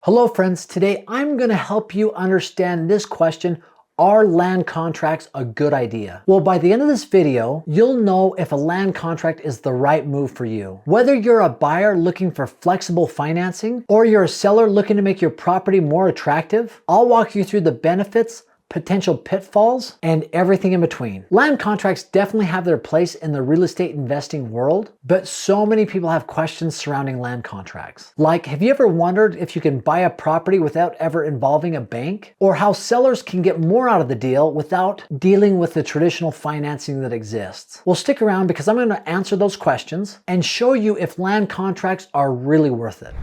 Hello friends, today I'm going to help you understand this question: are land contracts a good idea? Well, by the end of this video, you'll know if a land contract is the right move for you. Whether you're a buyer looking for flexible financing or you're a seller looking to make your property more attractive, I'll walk you through the benefits, potential pitfalls, and everything in between. Land contracts definitely have their place in the real estate investing world, but so many people have questions surrounding land contracts. Like, have you ever wondered if you can buy a property without ever involving a bank? Or how sellers can get more out of the deal without dealing with the traditional financing that exists? Well, stick around because I'm going to answer those questions and show you if land contracts are really worth it.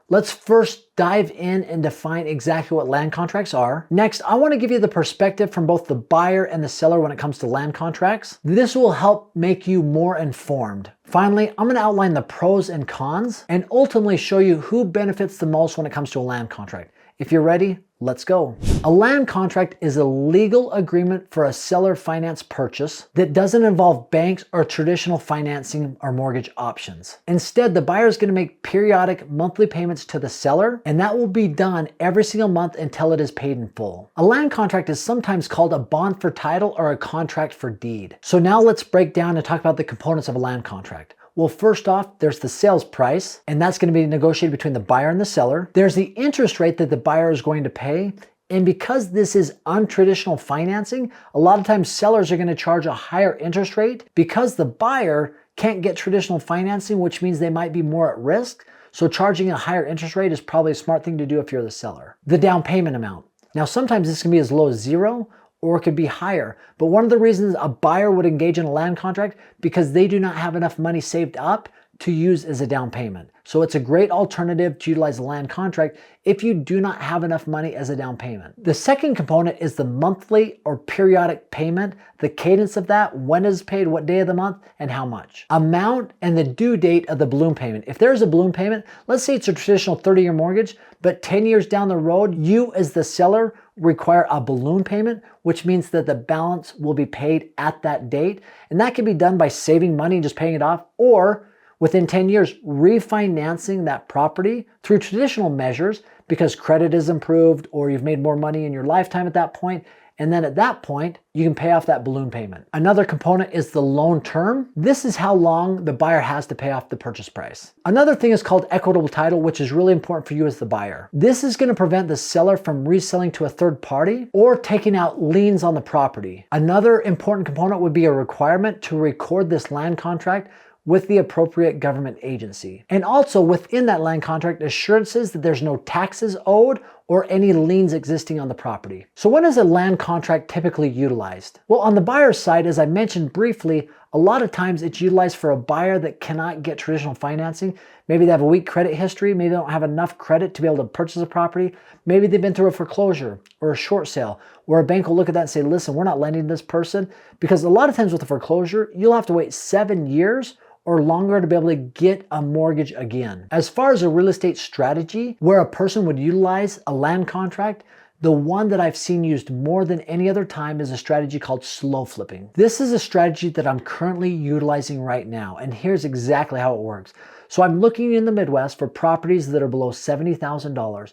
Let's first dive in and define exactly what land contracts are. Next, I want to give you the perspective from both the buyer and the seller when it comes to land contracts. This will help make you more informed. Finally, I'm going to outline the pros and cons and ultimately show you who benefits the most when it comes to a land contract. If you're ready, let's go. A land contract is a legal agreement for a seller finance purchase that doesn't involve banks or traditional financing or mortgage options. Instead, the buyer is going to make periodic monthly payments to the seller, and that will be done every single month until it is paid in full. A land contract is sometimes called a bond for title or a contract for deed. So now let's break down and talk about the components of a land contract. Well, first off, there's the sales price, and that's going to be negotiated between the buyer and the seller. There's the interest rate that the buyer is going to pay. And because this is untraditional financing, a lot of times sellers are going to charge a higher interest rate because the buyer can't get traditional financing, which means they might be more at risk. So charging a higher interest rate is probably a smart thing to do if you're the seller. The down payment amount. Now, sometimes this can be as low as $0, or it could be higher. But one of the reasons a buyer would engage in a land contract because they do not have enough money saved up to use as a down payment. So it's a great alternative to utilize a land contract if you do not have enough money as a down payment. The second component is the monthly or periodic payment, the cadence of that, when is paid, what day of the month, and how much. Amount and the due date of the balloon payment. If there's a balloon payment, let's say it's a traditional 30-year mortgage, but 10 years down the road, you as the seller require a balloon payment, which means that the balance will be paid at that date. And that can be done by saving money and just paying it off, or within 10 years, refinancing that property through traditional measures because credit is improved or you've made more money in your lifetime at that point. And then at that point, you can pay off that balloon payment. Another component is the loan term. This is how long the buyer has to pay off the purchase price. Another thing is called equitable title, which is really important for you as the buyer. This is going to prevent the seller from reselling to a third party or taking out liens on the property. Another important component would be a requirement to record this land contract with the appropriate government agency. And also within that land contract, assurances that there's no taxes owed or any liens existing on the property. So when is a land contract typically utilized? Well, on the buyer's side, as I mentioned briefly, a lot of times it's utilized for a buyer that cannot get traditional financing. Maybe they have a weak credit history. Maybe they don't have enough credit to be able to purchase a property. Maybe they've been through a foreclosure or a short sale, where a bank will look at that and say, listen, we're not lending to this person. Because a lot of times with a foreclosure, you'll have to wait 7 years or longer to be able to get a mortgage again. As far as a real estate strategy where a person would utilize a land contract, the one that I've seen used more than any other time is a strategy called slow flipping. This is a strategy that I'm currently utilizing right now, and here's exactly how it works. So I'm looking in the Midwest for properties that are below $70,000,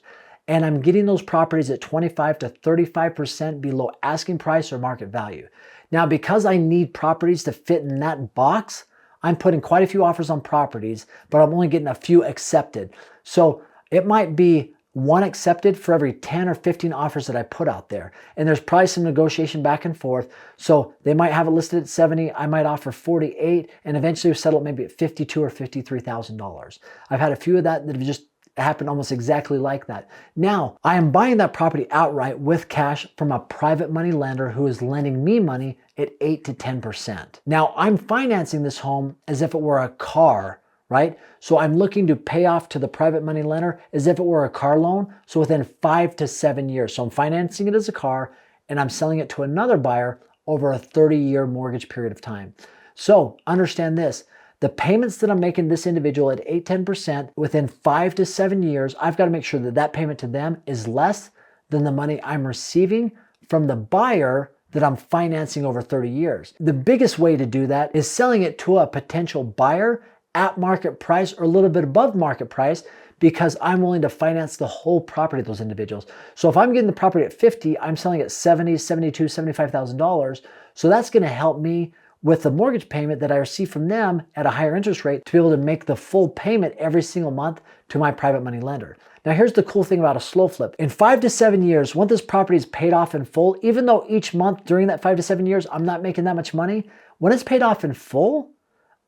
and I'm getting those properties at 25 to 35% below asking price or market value. Now, because I need properties to fit in that box, I'm putting quite a few offers on properties, but I'm only getting a few accepted. So it might be one accepted for every 10 or 15 offers that I put out there. And there's probably some negotiation back and forth. So they might have it listed at 70, I might offer 48, and eventually settle it maybe at $52,000 or $53,000. I've had a few of that have just happened almost exactly like that. Now, I am buying that property outright with cash from a private money lender who is lending me money at 8 to 10%. Now, I'm financing this home as if it were a car, right? So I'm looking to pay off to the private money lender as if it were a car loan. So within 5 to 7 years. So I'm financing it as a car and I'm selling it to another buyer over a 30-year mortgage period of time. So understand this. The payments that I'm making this individual at 8-10% within 5 to 7 years, I've got to make sure that that payment to them is less than the money I'm receiving from the buyer that I'm financing over 30 years. The biggest way to do that is selling it to a potential buyer at market price or a little bit above market price, because I'm willing to finance the whole property of those individuals. So if I'm getting the property at 50, I'm selling it 70, 72, $75,000. So that's going to help me with the mortgage payment that I receive from them at a higher interest rate to be able to make the full payment every single month to my private money lender. Now here's the cool thing about a slow flip. In 5 to 7 years, once this property is paid off in full, even though each month during that 5 to 7 years, I'm not making that much money, when it's paid off in full,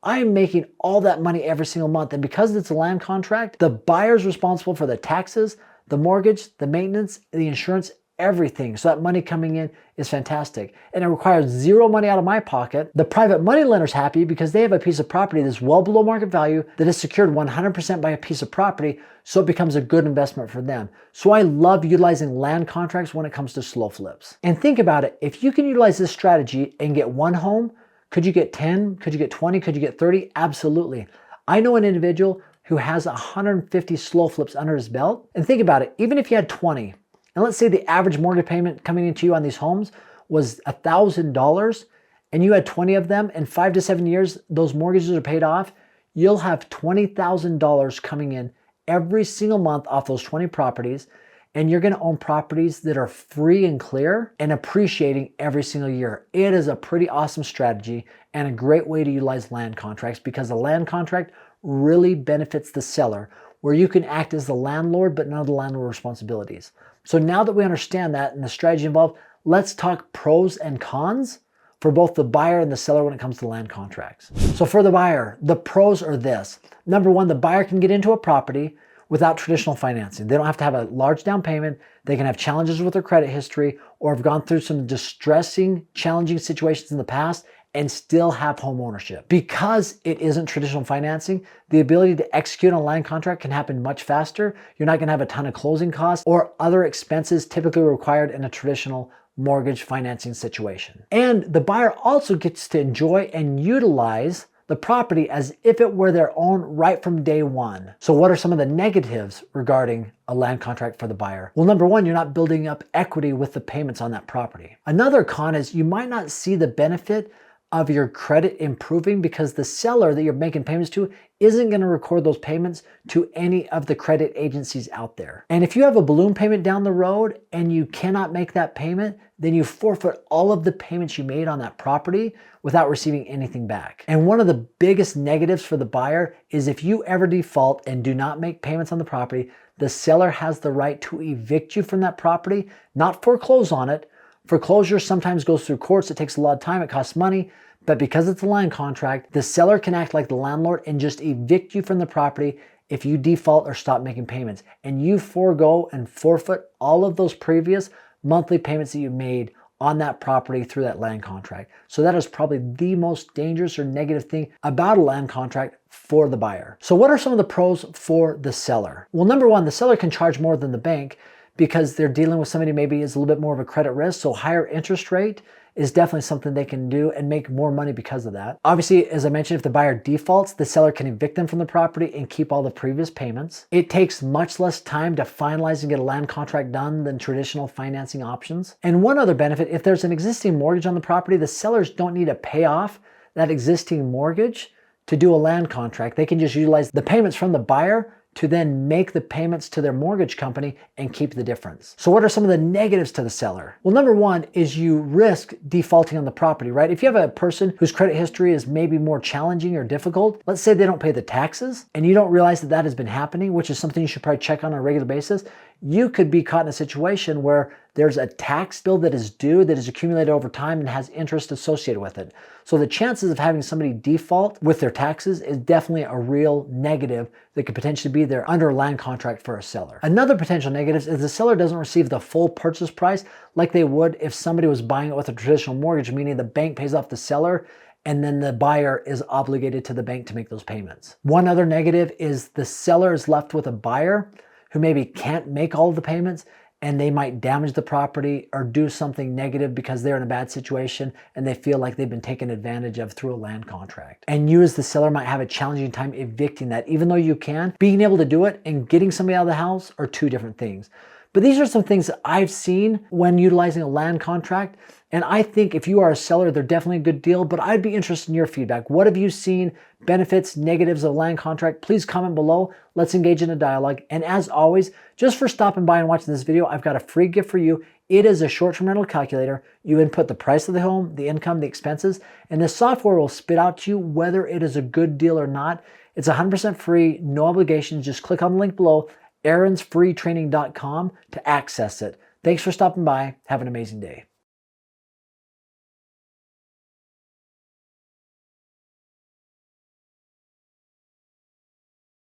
I am making all that money every single month. And because it's a land contract, the buyer's responsible for the taxes, the mortgage, the maintenance, the insurance, everything. So that money coming in is fantastic. And it requires zero money out of my pocket. The private money lender's happy because they have a piece of property that's well below market value that is secured 100% by a piece of property. So it becomes a good investment for them. So I love utilizing land contracts when it comes to slow flips. And think about it. If you can utilize this strategy and get one home, could you get 10? Could you get 20? Could you get 30? Absolutely. I know an individual who has 150 slow flips under his belt. And think about it, even if you had 20, and let's say the average mortgage payment coming into you on these homes was $1,000, and you had 20 of them, in 5 to 7 years, those mortgages are paid off, you'll have $20,000 coming in every single month off those 20 properties. And you're going to own properties that are free and clear and appreciating every single year. It is a pretty awesome strategy and a great way to utilize land contracts, because the land contract really benefits the seller, where you can act as the landlord but none of the landlord responsibilities. So now that we understand that and the strategy involved, let's talk pros and cons for both the buyer and the seller when it comes to land contracts. So for the buyer, the pros are this. Number one, the buyer can get into a property without traditional financing. They don't have to have a large down payment. They can have challenges with their credit history or have gone through some distressing, challenging situations in the past and still have home ownership. Because it isn't traditional financing, the ability to execute on a land contract can happen much faster. You're not going to have a ton of closing costs or other expenses typically required in a traditional mortgage financing situation. And the buyer also gets to enjoy and utilize the property as if it were their own right from day one. So what are some of the negatives regarding a land contract for the buyer? Well, number one, you're not building up equity with the payments on that property. Another con is you might not see the benefit of your credit improving because the seller that you're making payments to isn't going to record those payments to any of the credit agencies out there. And if you have a balloon payment down the road and you cannot make that payment, then you forfeit all of the payments you made on that property without receiving anything back. And one of the biggest negatives for the buyer is if you ever default and do not make payments on the property, the seller has the right to evict you from that property, not foreclose on it. Foreclosure sometimes goes through courts. It takes a lot of time. It costs money. But because it's a land contract, the seller can act like the landlord and just evict you from the property if you default or stop making payments. And you forego and forfeit all of those previous monthly payments that you made on that property through that land contract. So that is probably the most dangerous or negative thing about a land contract for the buyer. So what are some of the pros for the seller? Well, number one, the seller can charge more than the bank because they're dealing with somebody maybe is a little bit more of a credit risk. So higher interest rate is definitely something they can do and make more money because of that. Obviously, as I mentioned, if the buyer defaults, the seller can evict them from the property and keep all the previous payments. It takes much less time to finalize and get a land contract done than traditional financing options. And one other benefit, if there's an existing mortgage on the property, the sellers don't need to pay off that existing mortgage to do a land contract. They can just utilize the payments from the buyer to then make the payments to their mortgage company and keep the difference. So what are some of the negatives to the seller? Well, number one is you risk defaulting on the property, right? If you have a person whose credit history is maybe more challenging or difficult, let's say they don't pay the taxes and you don't realize that that has been happening, which is something you should probably check on a regular basis, you could be caught in a situation where there's a tax bill that is due that is accumulated over time and has interest associated with it. So the chances of having somebody default with their taxes is definitely a real negative that could potentially be there under a land contract for a seller. Another potential negative is the seller doesn't receive the full purchase price like they would if somebody was buying it with a traditional mortgage, meaning the bank pays off the seller and then the buyer is obligated to the bank to make those payments. One other negative is the seller is left with a buyer who maybe can't make all of the payments and they might damage the property or do something negative because they're in a bad situation and they feel like they've been taken advantage of through a land contract. And you as the seller might have a challenging time evicting that. Even though you can, being able to do it and getting somebody out of the house are two different things. But these are some things that I've seen when utilizing a land contract. And I think if you are a seller, they're definitely a good deal, but I'd be interested in your feedback. What have you seen? Benefits, negatives of a land contract? Please comment below. Let's engage in a dialogue. And as always, just for stopping by and watching this video, I've got a free gift for you. It is a short-term rental calculator. You input the price of the home, the income, the expenses, and the software will spit out to you whether it is a good deal or not. It's 100% free, no obligations. Just click on the link below, aaronsfreetraining.com, to access it. Thanks for stopping by. Have an amazing day.